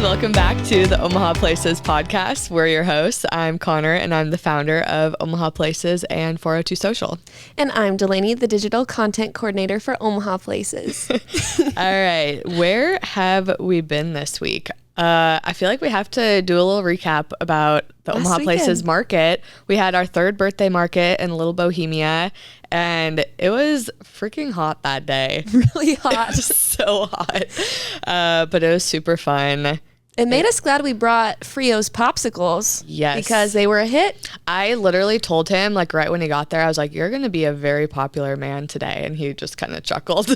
Welcome back to the Omaha Places podcast. We're your hosts. I'm Cahner, and I'm the founder of Omaha Places and 402 Social. And I'm Delaney, the digital content coordinator for Omaha Places. All right. Where have we been this week? I feel like we have to do a little recap about the Omaha Places Market. We had our third birthday market in Little Bohemia, and it was freaking hot that day. Really hot. So hot. But it was super fun. It made us glad we brought Frio's Popsicles. Yes. Because they were a hit. I literally told him, like, right when he got there, I was like, you're going to be a very popular man today. And he just kind of chuckled.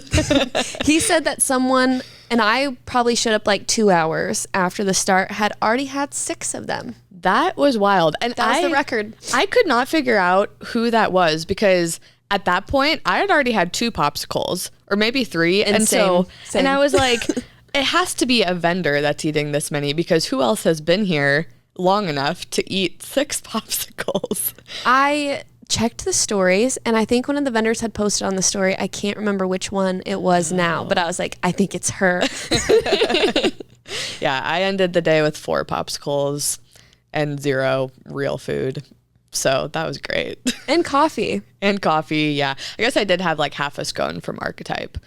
He said that someone, and I probably showed up like 2 hours after the start, had already had 6 of them. That was wild. And that was the record. I could not figure out who that was because at that point, I had already had 2 popsicles or maybe 3. And same. And I was like, it has to be a vendor that's eating this many because who else has been here long enough to eat 6 popsicles? I checked the stories, and I think one of the vendors had posted on the story. I can't remember which one it was now, but I was like, I think it's her. Yeah, I ended the day with 4 popsicles and 0 real food. So that was great. And coffee. And coffee, yeah. I guess I did have like half a scone from Archetype.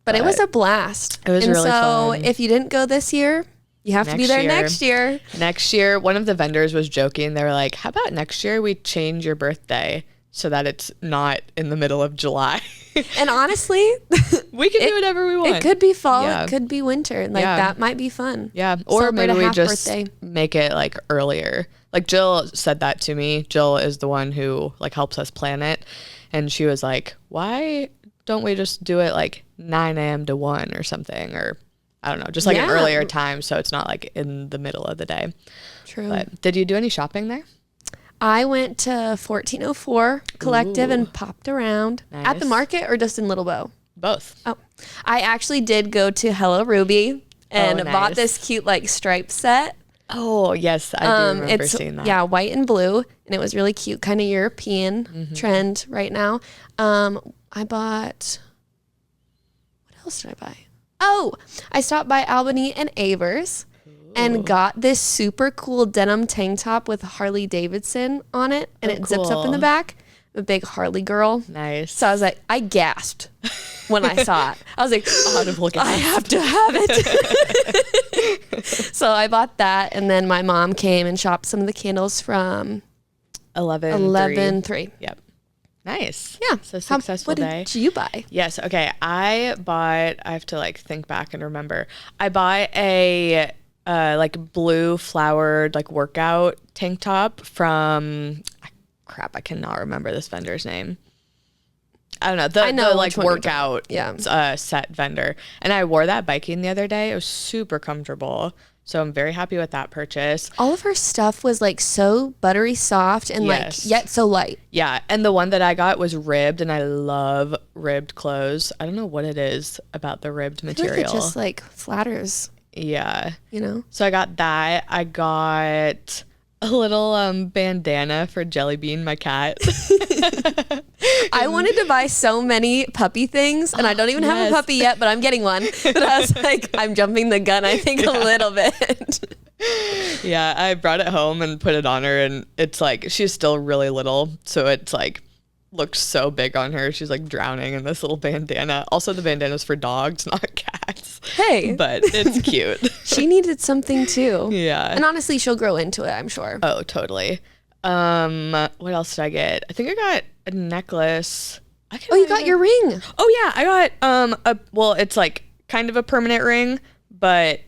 But it was a blast. It was really fun. So if you didn't go this year, you have to be there next year. Next year, one of the vendors was joking. They were like, how about next year we change your birthday so that it's not in the middle of July? And honestly, we can do whatever we want. It could be fall. Yeah. It could be winter. Like that might be fun. Yeah. Or maybe we just make it like earlier. Like Jill said that to me. Jill is the one who like helps us plan it. And she was like, why don't we just do it like 9 a.m. to 1 or something? Or I don't know, just like an earlier time so it's not like in the middle of the day. True. But did you do any shopping there? I went to 1404 Collective and popped around. Nice. At the market or just in Little Bo? Both. Oh, I actually did go to Hello Ruby and bought this cute like stripe set. Oh, yes. I do remember seeing that. Yeah, white and blue. And it was really cute, kind of European trend right now. I bought, what else did I buy? Oh, I stopped by Albany and Avers and got this super cool denim tank top with Harley Davidson on it. And it zips up in the back. I'm a big Harley girl. Nice. So I was like, I gasped when I saw it. I was like, I have to have it. So I bought that. And then my mom came and shopped some of the candles from 11-3. Yep. Nice. Yeah. So successful day. What did you buy? Yes. Okay. I have to like think back and remember. I bought a like blue flowered like workout tank top from, I cannot remember this vendor's name. I don't know. The like workout set vendor. And I wore that biking the other day. It was super comfortable. So I'm very happy with that purchase. All of her stuff was like so buttery soft and like yet so light. Yeah. And the one that I got was ribbed, and I love ribbed clothes. I don't know what it is about the ribbed material. I feel like it just like flatters. Yeah. You know? So I got that. I got a little bandana for Jelly Bean, my cat. I wanted to buy so many puppy things, and I don't even have a puppy yet, but I'm getting one. But I was like, I'm jumping the gun, I think, a little bit. Yeah, I brought it home and put it on her, and it's like, she's still really little, so it's like, looks so big on her. She's like drowning in this little bandana. Also, the bandana's for dogs, not cats. Hey. But it's cute. She needed something too. Yeah. And honestly, she'll grow into it, I'm sure. Oh, totally. What else did I get? I think I got a necklace. You got your ring. Oh yeah, I got it's like kind of a permanent ring, but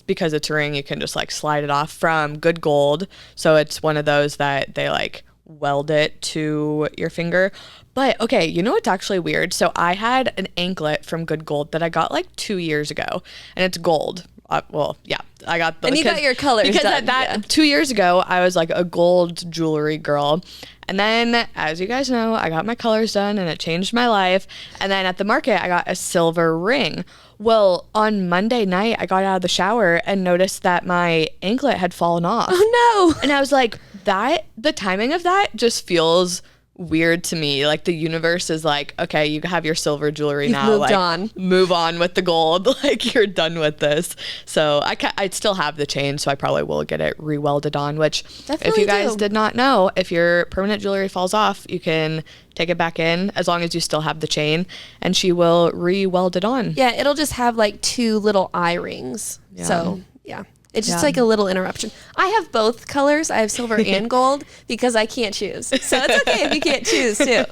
because it's a ring, you can just like slide it off from Good Gold. So it's one of those that they like weld it to your finger. But okay, you know what's actually weird? So I had an anklet from Good Gold that I got like 2 years ago, and it's gold. I got the, and you got your colors because done. that 2 years ago I was like a gold jewelry girl, and then as you guys know, I got my colors done and it changed my life. And then at the market I got a silver ring. Well, on Monday night I got out of the shower and noticed that my anklet had fallen off. Oh no. And I was like, the timing of that just feels weird to me. Like the universe is like, okay, you have your silver jewelry You've now. moved like, on. move on with the gold. Like you're done with this. So I'd still have the chain, so I probably will get it re-welded on. Which, Definitely if you guys do. did not know, if your permanent jewelry falls off, you can take it back in as long as you still have the chain, and she will re-weld it on. Yeah, it'll just have like 2 little eye rings. Yeah. So yeah. It's just Yeah. like a little interruption. I have both colors. I have silver and gold because I can't choose. So it's okay if you can't choose too.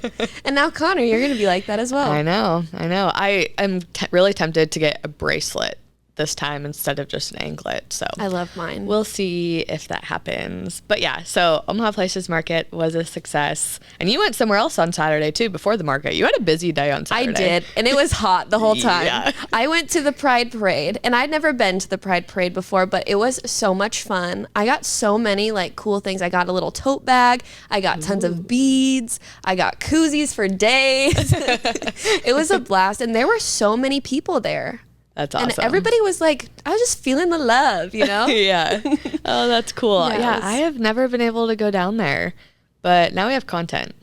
And now, Connor, you're going to be like that as well. I know. I am really tempted to get a bracelet this time instead of just an anklet. So I love mine. we'll see if that happens. But yeah, so Omaha Places Market was a success. And you went somewhere else on Saturday too before the market. You had a busy day on I Saturday. did. And it was hot the whole time. Yeah. I went to the Pride Parade, and I'd never been to the Pride Parade before, but it was so much fun. I got so many like cool things. I got a little tote bag. I got tons of beads. I got koozies for days. It was a blast. And there were so many people there. That's awesome. And everybody was like, I was just feeling the love, you know? Yeah. Oh, that's cool. Yes. Yeah, I have never been able to go down there, but now we have content.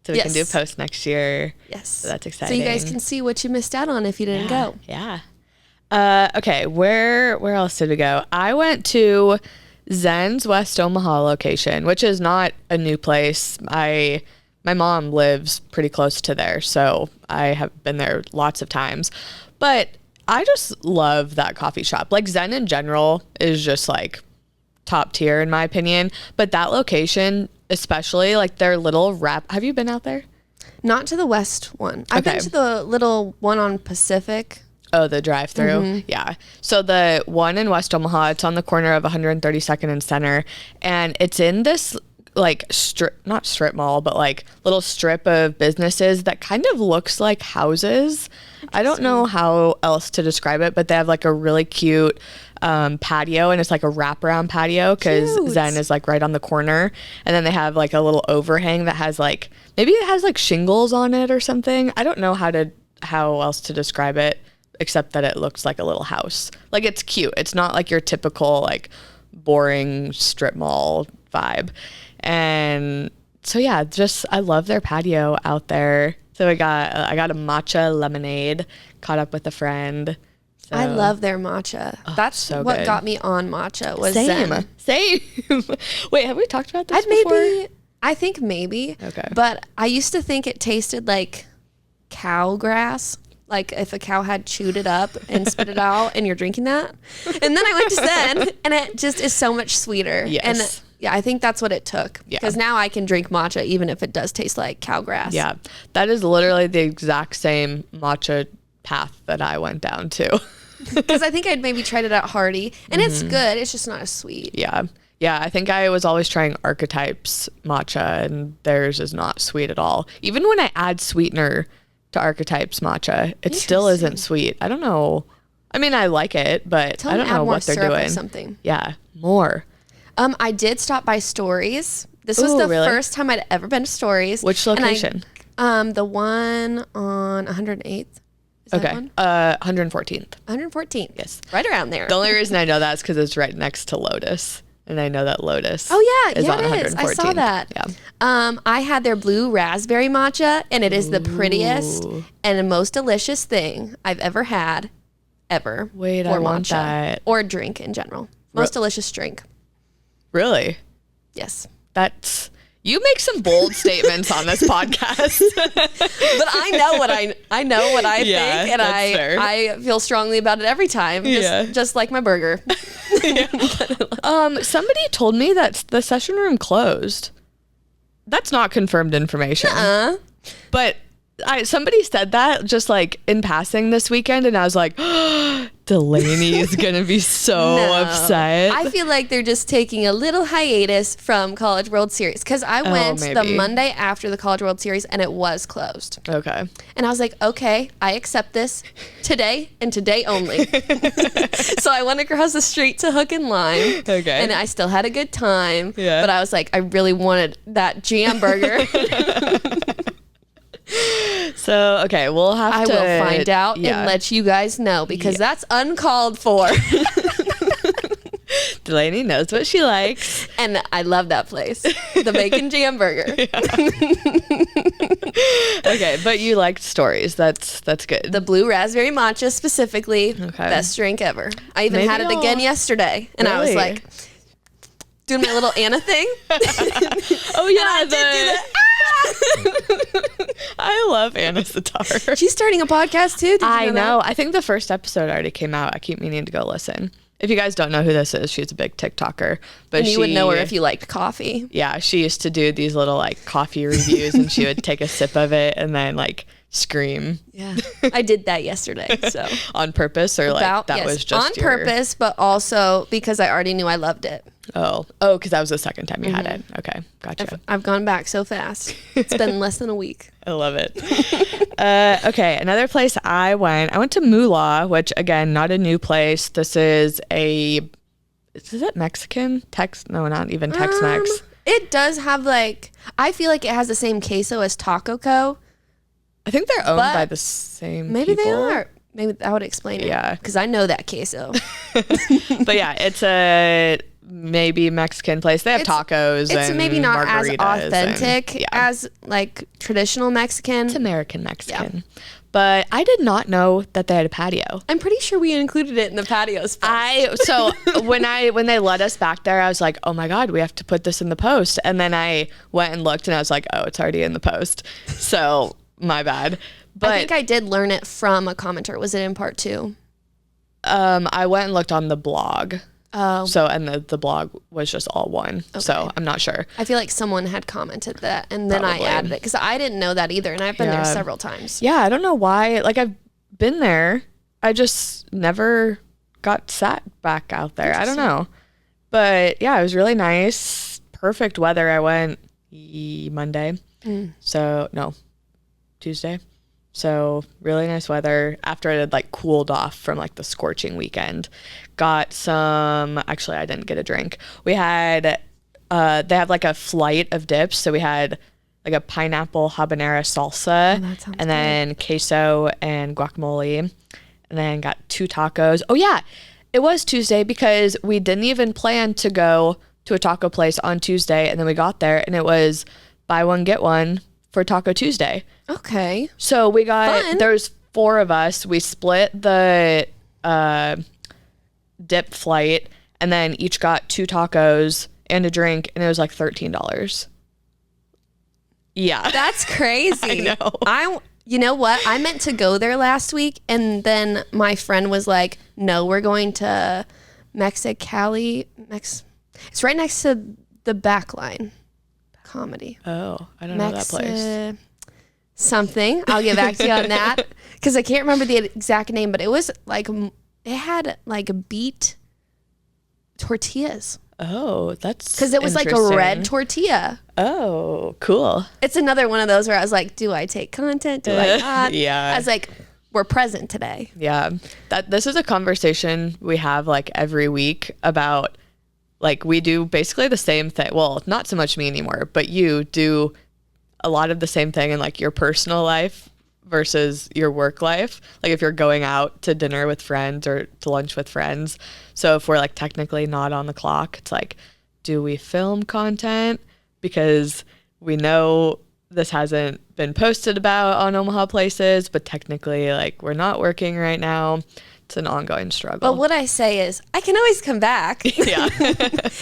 So we can do a Yes. post next year. Yes. So that's So exciting. you guys can see what you missed out on if you didn't go. Yeah. Okay, where else did we go? I went to Zen's West Omaha location, which is not a new place. My mom lives pretty close to there, so I have been there lots of times. But I just love that coffee shop. Like Zen in general is just like top tier in my opinion, but that location, especially like their little wrap. Have you been out there? Not to the west one. I've been Okay. to the little one on Pacific. Oh, the drive-through. Yeah. So the one in West Omaha, it's on the corner of 132nd and Center, and it's in this like not strip mall, but like little strip of businesses that kind of looks like houses. I don't know how else to describe it, but they have like a really cute patio, and it's like a wraparound patio because Cute. Zen is like right on the corner, and then they have like a little overhang that has like, maybe it has like shingles on it or something. I don't know how else to describe it except that it looks like a little house. Like it's cute. It's not like your typical like boring strip mall vibe. And so yeah, just I love their patio out there. So I got a matcha lemonade, caught up with a friend. So. I love their matcha. That's so what good. got me on matcha was Zen. Same. Wait, have we talked about this before? I think maybe. Okay. But I used to think it tasted like cow grass. Like if a cow had chewed it up and spit it out and you're drinking that. And then I went to Zen and it just is so much sweeter. Yes. And yeah, I think that's what it took. Yeah. Because now I can drink matcha even if it does taste like cow grass. Yeah, that is literally the exact same matcha path that I went down to. Because I think I'd maybe tried it at Hardy and it's good. It's just not as sweet. Yeah. Yeah, I think I was always trying Archetype's matcha, and theirs is not sweet at all. Even when I add sweetener to Archetype's matcha, it still isn't sweet. I don't know. I mean, I like it, but Tell I them don't add know more what they're syrup or doing. something. Yeah, more. I did stop by Stories. This was Ooh, the really? first time I'd ever been to Stories. Which And location? the one on 108th. Is that Okay, one? 114th. 114th. Yes. Right around there. The only reason I know that is because it's right next to Lotus, and I know that Lotus. Oh yeah, is yeah, on it is. I saw 114th. that. Yeah. I had their blue raspberry matcha, and it is the prettiest Ooh. and the most delicious thing I've ever had, ever. Wait, for I want matcha. that. Or drink in general. Most delicious drink. Really? Yes. You make some bold statements on this podcast. But I know what I Yeah, think, and that's fair. I feel strongly about it every time. Just like my burger. Somebody told me that the session room closed. That's not confirmed information. But somebody said that just like in passing this weekend, and I was like, Delaney is gonna be so upset. I feel like they're just taking a little hiatus from College World Series because I went the maybe. Monday after the College World Series and it was closed. Okay. And I was like, okay, I accept this today and today only. So I went across the street to Hook and Lime. Okay. And I still had a good time. Yeah. But I was like, I really wanted that jam burger. So okay, we'll have I to will find out yeah. and let you guys know because that's uncalled for. Delaney knows what she likes. And I love that place. The bacon jam burger. Okay, but you liked Stories. That's good. The blue raspberry matcha specifically. Okay. Best drink ever. I even had it again yesterday. And I was like, doing my little Anna thing. Oh, yeah. I did do that. I love Anna Sitar. She's starting a podcast, too. I know. I think the first episode already came out. I keep meaning to go listen. If you guys don't know who this is, she's a big TikToker. But you would know her if you liked coffee. Yeah, she used to do these little like coffee reviews, and she would take a sip of it and then like scream. Yeah, I did that yesterday. So on purpose, or like that was just on purpose, but also because I already knew I loved it. Oh, because that was the second time you had it. Okay, gotcha. I've gone back so fast. It's been less than a week. I love it. Okay, another place I went to Mula, which again, not a new place. This is is it Mexican? No, not even Tex-Mex. It does have like, I feel like it has the same queso as Taco Co. I think they're owned by the same Maybe people. they are. Maybe that would explain it. Yeah. Because I know that queso. But yeah, it's a maybe Mexican place. They have tacos. It's and maybe not as margaritas authentic as like traditional Mexican. It's American Mexican. Yeah. But I did not know that they had a patio. I'm pretty sure we included it in the patio spot. So when they let us back there, I was like, oh my God, we have to put this in the post. And then I went and looked and I was like, oh, it's already in the post. So my bad. But I think I did learn it from a commenter. Was it in part 2? I went and looked on the blog. Oh. So, and the blog was just all one. Okay. So I'm not sure. I feel like someone had commented that and then I added it because I didn't know that either. And I've been there several times. Yeah. I don't know why. Like I've been there. I just never got sat back out there. I don't know. But yeah, it was really nice. Perfect weather. I went Monday. So no, Tuesday. So really nice weather after it had like cooled off from like the scorching weekend. Got some, actually I didn't get a drink. We had, they have like a flight of dips. So we had like a pineapple habanero salsa and then queso and guacamole, and then got 2 tacos. Oh yeah, it was Tuesday because we didn't even plan to go to a taco place on Tuesday. And then we got there and it was buy one, get one for Taco Tuesday. Okay. So we got, there's 4 of us. We split the dip flight and then each got 2 tacos and a drink, and it was like $13. Yeah. That's crazy. I know. You know what? I meant to go there last week, and then my friend was like, no, we're going to Mexicali. It's right next to the Backline Comedy. Oh, I don't know that place. Something. I'll get back to you on that because I can't remember the exact name, but it was like, it had like beet tortillas. Oh, that's because it was like a red tortilla. Oh, cool. It's another one of those where I was like, do I take content? Do I not? Yeah. I was like, we're present today. Yeah. This is a conversation we have like every week about, like, we do basically the same thing. Well, not so much me anymore, but you do a lot of the same thing in like your personal life versus your work life. Like if you're going out to dinner with friends or to lunch with friends. So if we're like technically not on the clock, it's like, do we film content? Because we know this hasn't been posted about on Omaha Places, but technically like we're not working right now. It's an ongoing struggle. But what I say is I can always come back yeah.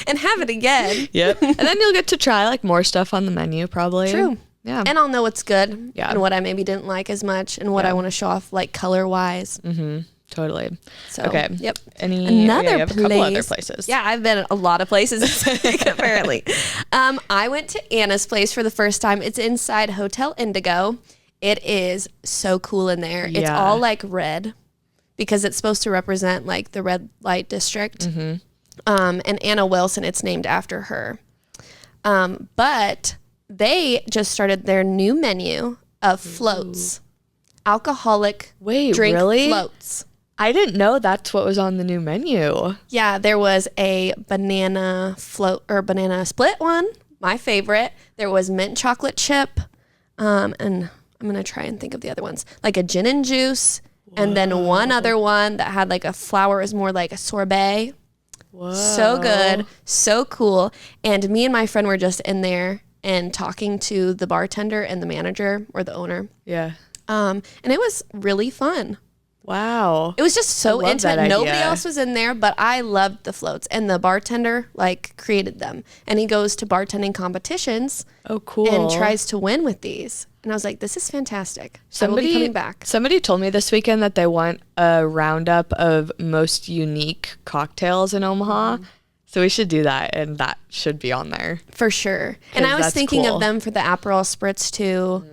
and have it again. Yep. And then you'll get to try like more stuff on the menu probably. True. Yeah. And I'll know what's good and what I maybe didn't like as much and what I want to show off like color wise. Mm-hmm. Totally. So, okay. Yep. Another you have a couple other places. Yeah, I've been a lot of places this week, apparently. I went to Anna's place for the first time. It's inside Hotel Indigo. It is so cool in there. Yeah. It's all like red because it's supposed to represent like the red light district. Mm-hmm. And Anna Wilson, it's named after her. But they just started their new menu of floats. Alcoholic drink floats. I didn't know that's what was on the new menu. Yeah, there was a banana float or banana split one, my favorite. There was mint chocolate chip, and I'm going to try and think of the other ones. Like a gin and juice, and then one other one that had like a flower, is more like a sorbet. So good, so cool. And me and my friend were just in there and talking to the bartender and the manager or the owner. Yeah. And it was really fun. Wow. It was just so I love that intimate. Nobody idea. else was in there, but I loved the floats. And the bartender like created them. And he goes to bartending competitions. Oh, cool. And tries to win with these. And I was like, this is fantastic. I will be coming back. Somebody told me this weekend that they want a roundup of most unique cocktails in Omaha. So we should do that, and that should be on there. For sure. And I was thinking cool. of them for the Aperol Spritz too.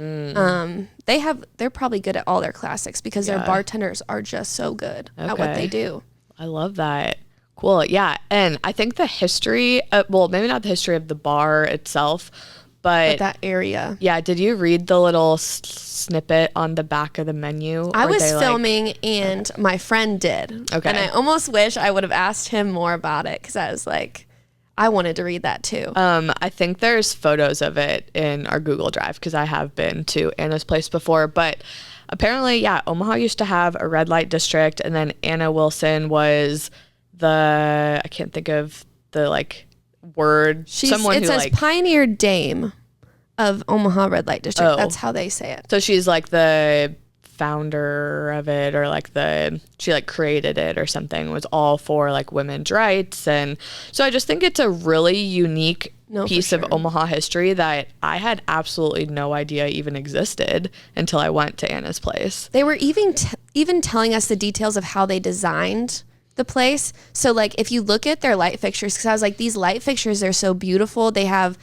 They're probably good at all their classics because their bartenders are just so good at what they do. I love that. Cool. Yeah. And I think the history, well, maybe not the history of the bar itself, but that area. Yeah. Did you read the little snippet on the back of the menu? I was filming and my friend did. Okay. And I almost wish I would have asked him more about it because I was like, I wanted to read that too. I think there's photos of it in our Google Drive because I have been to Anna's place before. But apparently, yeah, Omaha used to have a red light district, and then Anna Wilson was I can't think of the word. It says Pioneer Dame of Omaha Red Light District. That's how they say it. So she's like the founder of it, or she created it or something. It was all for women's rights. And so I just think it's a really unique piece of Omaha history that I had absolutely no idea even existed until I went to Anna's place. They were even telling us the details of how they designed the place. So if you look at their light fixtures, because I was like, these light fixtures are so beautiful. They're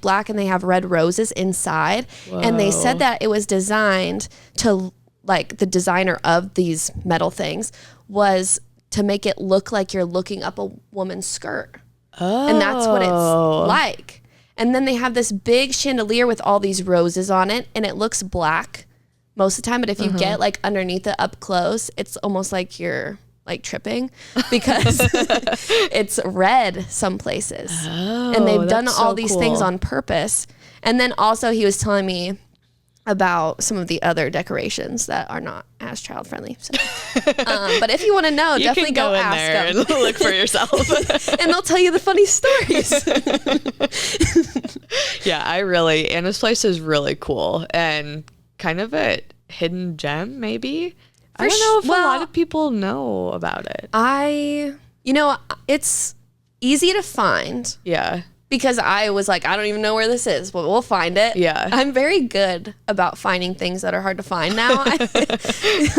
black and they have red roses inside. Whoa. And they said that it was designed to the designer of these metal things was to make it look like you're looking up a woman's skirt. Oh. And that's what it's like. And then they have this big chandelier with all these roses on it, and it looks black most of the time. But if you get underneath it up close, it's almost like you're tripping because it's red some places. And they've done all these things on purpose. And then also he was telling me about some of the other decorations that are not as child friendly. So. But if you want to know, you definitely can go in ask there them. And look for yourself. And they'll tell you the funny stories. Yeah, Anna's place is really cool and kind of a hidden gem, maybe. I don't know if a lot of people know about it. It's easy to find. Yeah. Because I was like, I don't even know where this is, but we'll find it. Yeah. I'm very good about finding things that are hard to find now.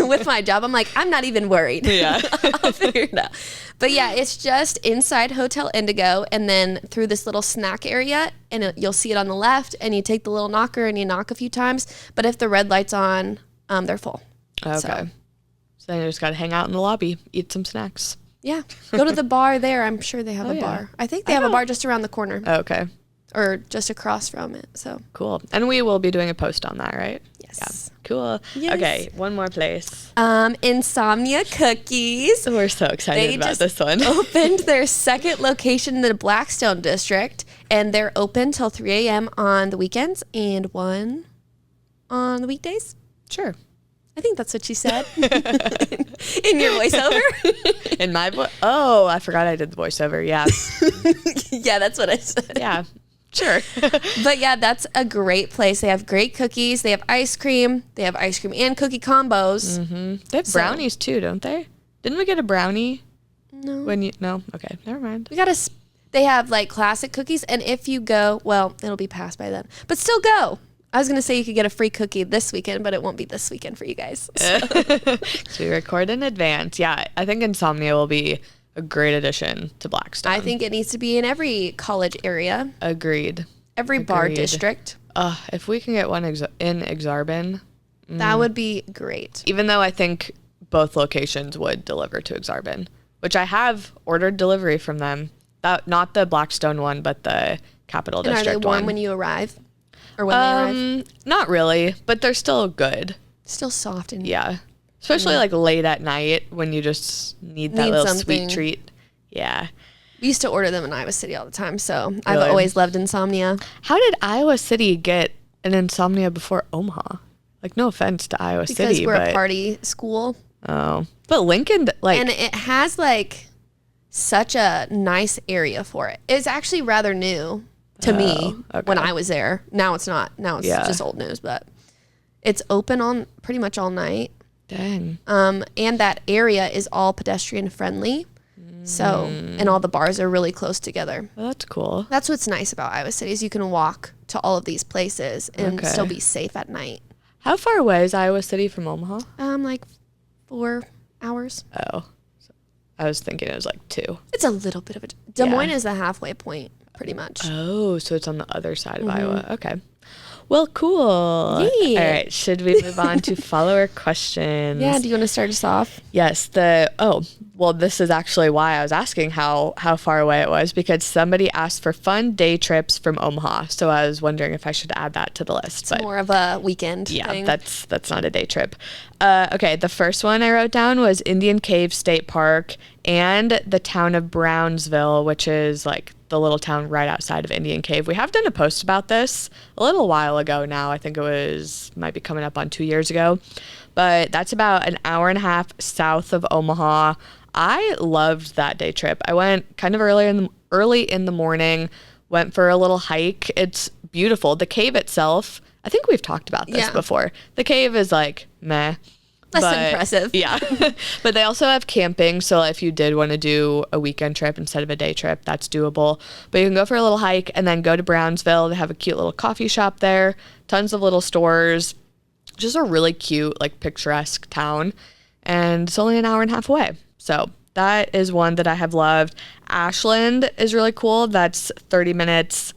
With my job, I'm like, I'm not even worried. Yeah. I'll figure it out. But yeah, it's just inside Hotel Indigo and then through this little snack area, and you'll see it on the left, and you take the little knocker and you knock a few times. But if the red light's on, they're full. Okay. So then you just got to hang out in the lobby, eat some snacks. Yeah. Go to the bar there. I'm sure they have a bar. I think they have a bar just around the corner. Okay. Or just across from it. So cool. And we will be doing a post on that, right? Yes. Yeah. Cool. Yes. Okay. One more place. Insomnia Cookies. We're so excited about this one. Opened their second location in the Blackstone District, and they're open till 3 a.m. on the weekends and 1 on the weekdays. Sure. I think that's what you said in your voiceover. In my voice? Oh, I forgot I did the voiceover. Yeah. Yeah, that's what I said. Yeah, sure. But yeah, that's a great place. They have great cookies. They have ice cream. They have ice cream and cookie combos. Mm-hmm. They have brownies too, don't they? Didn't we get a brownie? No. No? Okay, never mind. They have classic cookies, and if you go, well, it'll be past by then, but still go. I was going to say you could get a free cookie this weekend, but it won't be this weekend for you guys. So. We record in advance. Yeah, I think Insomnia will be a great addition to Blackstone. I think it needs to be in every college area. Agreed. Every bar district. If we can get one in Exarban. That would be great. Even though I think both locations would deliver to Exarban, which I have ordered delivery from them. Not the Blackstone one, but the Capital District one. Are they warm when you arrive? Or when they arrive? Not really, but they're still good. Still soft and yeah, especially late at night when you just need that little sweet treat. Yeah, we used to order them in Iowa City all the time, so I've always loved Insomnia. How did Iowa City get an Insomnia before Omaha? No offense to Iowa City, because we're a party school. Oh, but Lincoln, and it has such a nice area for it. It's actually rather new to me when I was there. Now it's not. Now it's just old news, but it's open on pretty much all night. Dang. And that area is all pedestrian friendly. So, and all the bars are really close together. Well, that's cool. That's what's nice about Iowa City is you can walk to all of these places and still be safe at night. How far away is Iowa City from Omaha? Like 4 hours. Oh, I was thinking it was like 2. It's a little bit of a... Des Moines is the halfway point, pretty much. Oh, so it's on the other side of Iowa. Okay. Well, cool. Yeah. All right. Should we move on to follower questions? Yeah. Do you want to start us off? Yes. Well, this is actually why I was asking how far away it was, because somebody asked for fun day trips from Omaha. So I was wondering if I should add that to the list. It's more of a weekend thing. that's not a day trip. Okay. The first one I wrote down was Indian Cave State Park and the town of Brownsville, which is like the little town right outside of Indian Cave. We have done a post about this a little while ago now. I think might be coming up on 2 years ago, but that's about an hour and a half south of Omaha. I loved that day trip. I went kind of early in the morning, went for a little hike. It's beautiful. The cave itself, I think we've talked about this before. The cave is like meh. Less impressive. Yeah. But they also have camping. So if you did want to do a weekend trip instead of a day trip, that's doable. But you can go for a little hike and then go to Brownsville. They have a cute little coffee shop there, tons of little stores, just a really cute, like picturesque town. And it's only an hour and a half away. So that is one that I have loved. Ashland is really cool. That's 30 minutes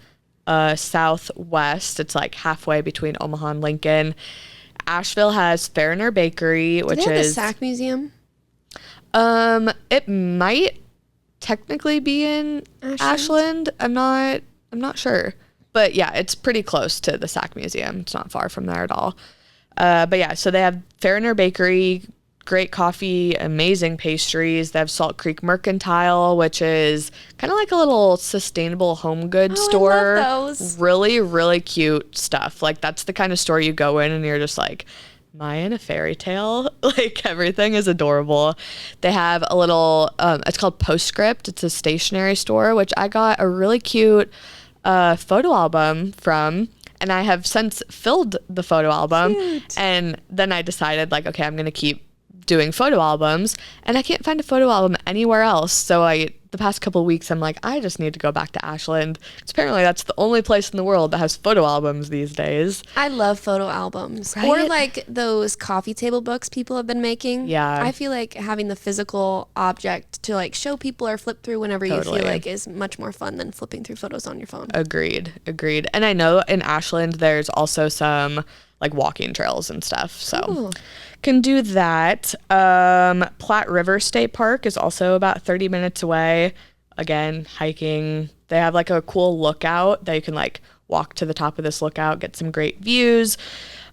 southwest. It's like halfway between Omaha and Lincoln. Asheville has Fariner Bakery, which do they have is the Sac Museum. It might technically be in Ashland. I'm not sure, but yeah, it's pretty close to the Sac Museum. It's not far from there at all. But yeah, so they have Fariner Bakery, great coffee, amazing pastries. They have Salt Creek Mercantile, which is kind of like a little sustainable home goods store. I love those. Really, really cute stuff. Like that's the kind of store you go in and you're just like, am I in a fairy tale? Like everything is adorable. They have a little, it's called Postscript. It's a stationery store, which I got a really cute photo album from. And I have since filled the photo album. Cute. And then I decided like, okay, I'm going to keep doing photo albums, and I can't find a photo album anywhere else. So the past couple of weeks, I'm like, I just need to go back to Ashland. Apparently that's the only place in the world that has photo albums these days. I love photo albums. Right? Or like those coffee table books people have been making. Yeah. I feel like having the physical object to like show people or flip through whenever you feel like is much more fun than flipping through photos on your phone. Agreed. And I know in Ashland there's also some like walking trails and stuff. So cool. Can do that. Platte River State Park is also about 30 minutes away. Again, hiking. They have like a cool lookout that you can like walk to the top of this lookout, get some great views.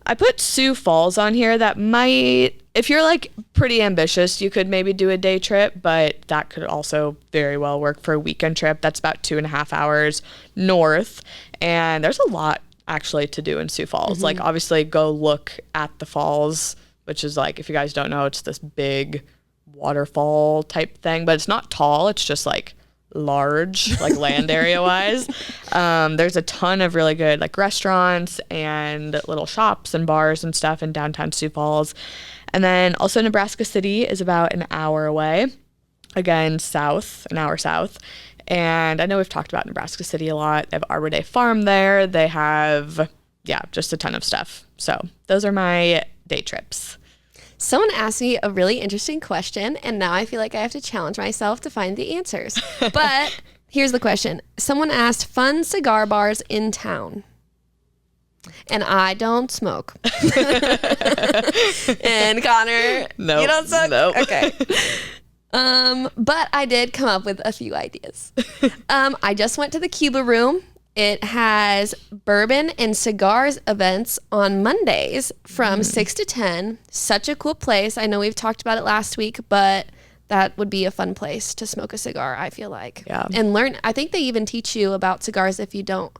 I put Sioux Falls on here. That might, if you're like pretty ambitious, you could maybe do a day trip, but that could also very well work for a weekend trip. That's about 2.5 hours north. And there's a lot actually to do in Sioux Falls. Like obviously go look at the falls, which is like, if you guys don't know, it's this big waterfall type thing, but it's not tall. It's just like large, like land area wise. There's a ton of really good like restaurants and little shops and bars and stuff in downtown Sioux Falls. And then also Nebraska City is about an hour away. Again, an hour south. And I know we've talked about Nebraska City a lot. They have Arbor Day Farm there. They have, just a ton of stuff. So those are my day trips. Someone asked me a really interesting question, and now I feel like I have to challenge myself to find the answers. But here's the question. Someone asked fun cigar bars in town. And I don't smoke. And Connor, nope, you don't smoke? Nope. Okay. But I did come up with a few ideas. I just went to the Cuba Room. It has bourbon and cigars events on Mondays from 6 to 10. Such a cool place. I know we've talked about it last week, but that would be a fun place to smoke a cigar, I feel like. Yeah. And learn. I think they even teach you about cigars if you don't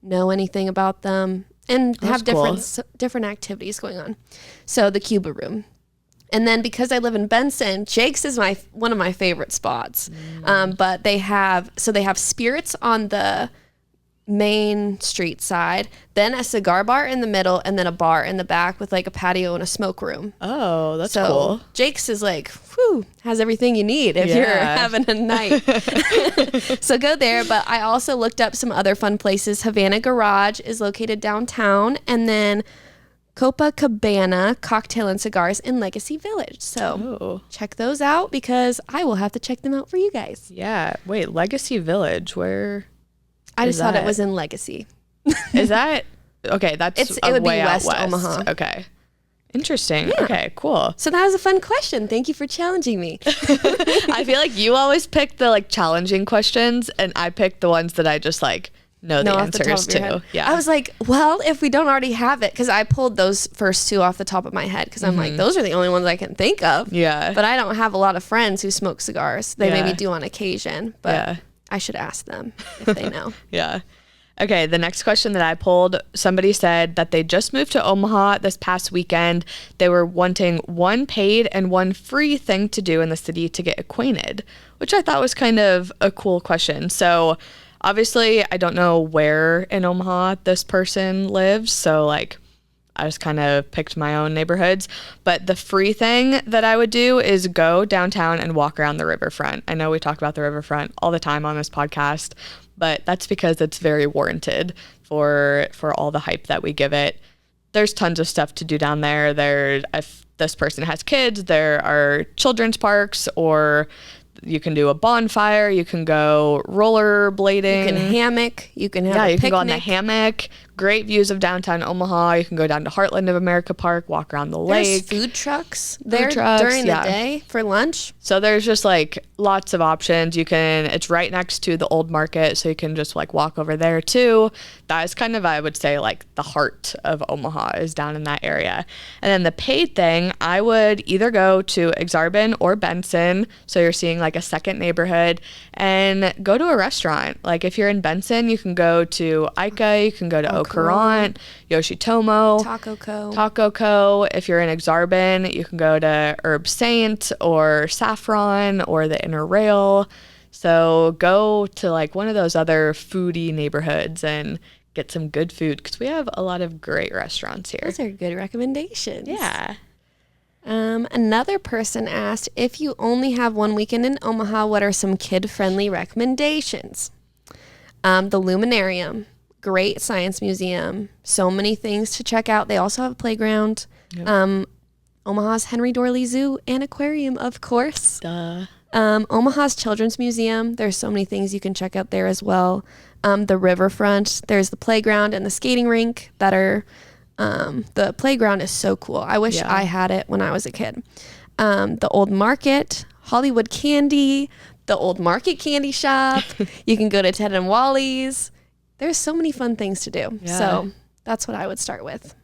know anything about them, and have different activities going on. So the Cuba Room. And then because I live in Benson, Jake's is one of my favorite spots. But they have spirits on the main street side, then a cigar bar in the middle, and then a bar in the back with like a patio and a smoke room. Oh, that's cool. Jake's is like, has everything you need if you're having a night. So go there. But I also looked up some other fun places. Havana Garage is located downtown, and then Copacabana Cocktail and Cigars in Legacy Village. So check those out because I will have to check them out for you guys. Yeah. Wait, Legacy Village, where? I just thought it was in Legacy. Is that okay? That's it would be way West out west. Omaha. Okay, interesting. Yeah. Okay, cool. So that was a fun question. Thank you for challenging me. I feel like you always pick the like challenging questions, and I pick the ones that I just like know the answers to. Yeah, I was like, well, if we don't already have it, because I pulled those first two off the top of my head, because I'm like, those are the only ones I can think of. Yeah, but I don't have a lot of friends who smoke cigars. They maybe do on occasion, but I should ask them if they know. Yeah. Okay, the next question that I pulled, somebody said that they just moved to Omaha this past weekend. They were wanting one paid and one free thing to do in the city to get acquainted, which I thought was kind of a cool question. So obviously, I don't know where in Omaha this person lives, so like I just kind of picked my own neighborhoods. But the free thing that I would do is go downtown and walk around the riverfront. I know we talk about the riverfront all the time on this podcast, but that's because it's very warranted for all the hype that we give it. There's tons of stuff to do down there. If this person has kids, there are children's parks, or you can do a bonfire, you can go rollerblading. You can hammock, you can have a picnic. Can go on the hammock. Great views of downtown Omaha. You can go down to Heartland of America Park, walk around the lake. There's food trucks there during the day for lunch. So there's just like lots of options. It's right next to the old market, so you can just like walk over there too. That is kind of, I would say, like the heart of Omaha is down in that area. And then the paid thing, I would either go to Exarban or Benson, so you're seeing like a second neighborhood, and go to a restaurant. Like if you're in Benson, you can go to Ica, you can go to Currant, Yoshitomo, Taco Co. If you're in Exarban, you can go to Herb Saint or Saffron or the Inner Rail. So go to like one of those other foodie neighborhoods and get some good food, because we have a lot of great restaurants here. Those are good recommendations. Yeah. Another person asked, if you only have one weekend in Omaha, what are some kid-friendly recommendations? The Luminarium. Great science museum. So many things to check out. They also have a playground. Yep. Omaha's Henry Dorley Zoo and Aquarium, of course. Duh. Omaha's Children's Museum. There's so many things you can check out there as well. The riverfront. There's the playground and the skating rink that are... the playground is so cool. I wish I had it when I was a kid. The Old Market, Hollywood Candy, the Old Market Candy Shop. You can go to Ted and Wally's. There's so many fun things to do. Yeah. So that's what I would start with.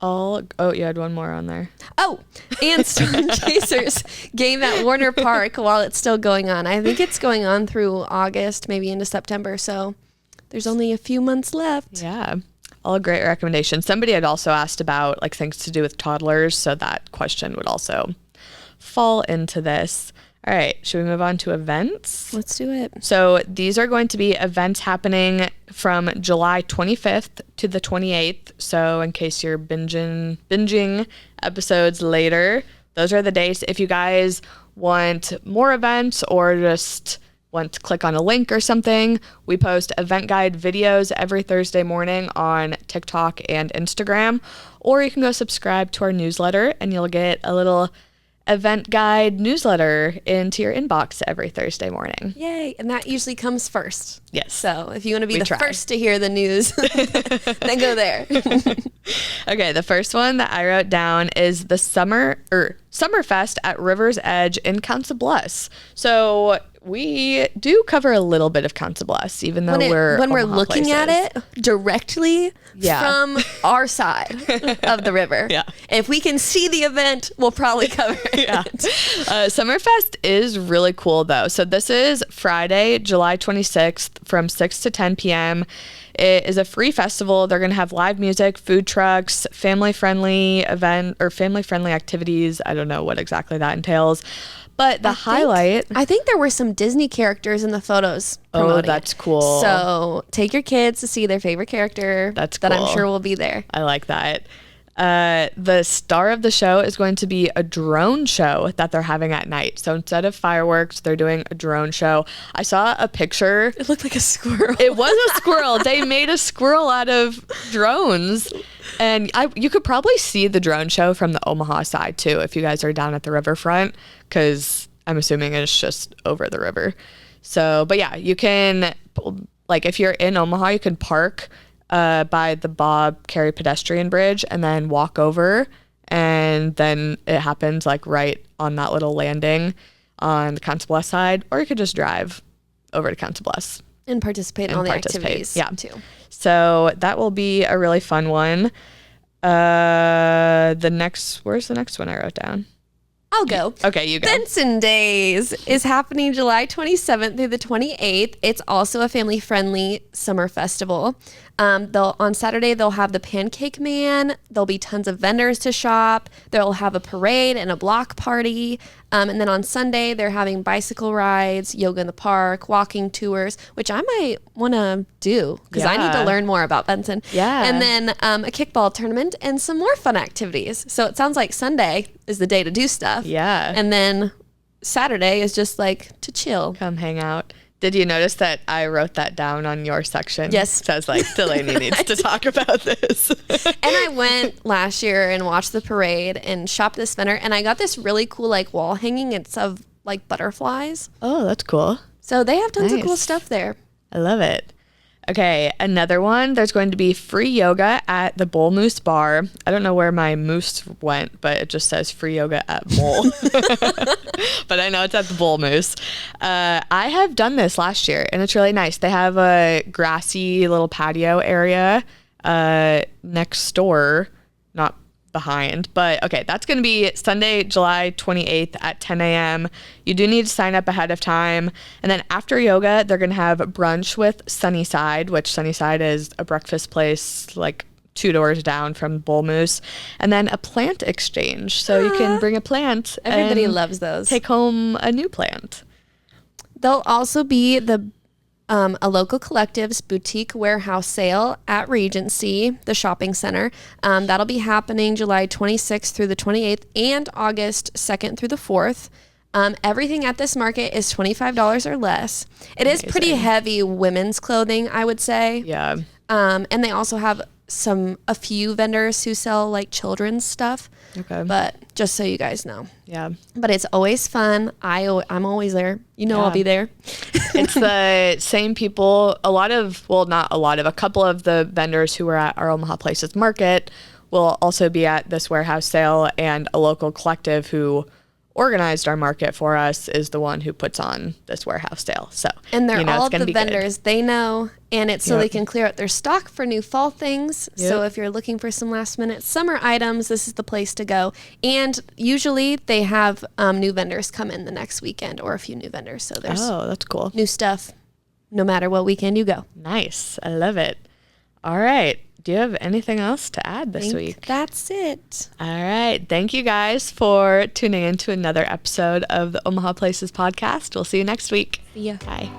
You had one more on there. Oh, and Storm Chasers game at Warner Park while it's still going on. I think it's going on through August, maybe into September. So there's only a few months left. Yeah. All great recommendations. Somebody had also asked about like things to do with toddlers, so that question would also fall into this. All right, should we move on to events? Let's do it. So these are going to be events happening from July 25th to the 28th. So in case you're binging episodes later, those are the dates. If you guys want more events or just want to click on a link or something, we post event guide videos every Thursday morning on TikTok and Instagram, or you can go subscribe to our newsletter and you'll get a little event guide newsletter into your inbox every Thursday morning. Yay. And that usually comes first. Yes. So if you want to be first to hear the news, then go there. Okay. The first one that I wrote down is the Summerfest at River's Edge in Council Bluffs. So we do cover a little bit of Council Bluffs, even though when we're looking Places. at it directly from our side of the river. Yeah. If we can see the event, we'll probably cover it. Yeah. Summerfest is really cool though. So this is Friday, July 26th from 6 to 10 p.m. it is a free festival. They're going to have live music, food trucks, family-friendly event or family-friendly activities. I don't know what exactly that entails. But the highlight... I think there were some Disney characters in the photos. Oh, that's cool. So take your kids to see their favorite character. That's cool. That I'm sure will be there. I like that. The star of the show is going to be a drone show that they're having at night. So instead of fireworks, they're doing a drone show. I saw a picture. It looked like a squirrel. It was a squirrel. They made a squirrel out of drones. And you could probably see the drone show from the Omaha side too, if you guys are down at the riverfront, because I'm assuming it's just over the river. So, but yeah, you can, like, if you're in Omaha, you can park by the Bob Carey pedestrian bridge and then walk over, and then it happens like right on that little landing on the Council Bluffs side, or you could just drive over to Council Bluffs and participate in all the activities too. So that will be a really fun one. Where's the next one I wrote down? I'll go. Okay, you go. Benson Days is happening July 27th through the 28th. It's also a family-friendly summer festival. On Saturday, they'll have the Pancake Man. There'll be tons of vendors to shop. They'll have a parade and a block party. And then on Sunday, they're having bicycle rides, yoga in the park, walking tours, which I might want to do because I need to learn more about Benson. Yeah. And then a kickball tournament and some more fun activities. So it sounds like Sunday is the day to do stuff. Yeah. And then Saturday is just like to chill. Come hang out. Did you notice that I wrote that down on your section? Yes. So I was like, Delaney needs to talk about this. And I went last year and watched the parade and shopped this vendor, and I got this really cool like wall hanging. It's of like butterflies. Oh, that's cool. So they have tons of cool stuff there. I love it. Okay, another one. There's going to be free yoga at the Bull Moose Bar. I don't know where my moose went, but it just says free yoga at Bull. But I know it's at the Bull Moose. I have done this last year, and it's really nice. They have a grassy little patio area next door, not behind, but okay, that's going to be Sunday, July 28th at 10 a.m. You do need to sign up ahead of time. And then after yoga, they're going to have brunch with Sunnyside, which Sunnyside is a breakfast place like 2 doors down from Bull Moose, and then a plant exchange. So you can bring a plant. Everybody loves those. Take home a new plant. There'll also be a local collective's boutique warehouse sale at Regency, the shopping center. That'll be happening July 26th through the 28th and August 2nd through the 4th. Everything at this market is $25 or less. It is pretty heavy women's clothing, I would say. Yeah. And they also have a few vendors who sell like children's stuff. Okay. But just so you guys know. Yeah. But it's always fun. I'm always there. I'll be there. It's the same people. A couple of the vendors who were at our Omaha Places Market will also be at this warehouse sale, and a local collective who organized our market for us is the one who puts on this warehouse sale. So, and they're all the vendors good. They know, and it's so they can clear out their stock for new fall things. Yep. So if you're looking for some last minute summer items, this is the place to go. And usually they have new vendors come in the next weekend, or a few new vendors. So there's that's cool. New stuff no matter what weekend you go. Nice. I love it. All right. Do you have anything else to add this week? That's it. All right. Thank you guys for tuning in to another episode of the Omaha Places podcast. We'll see you next week. See ya. Bye.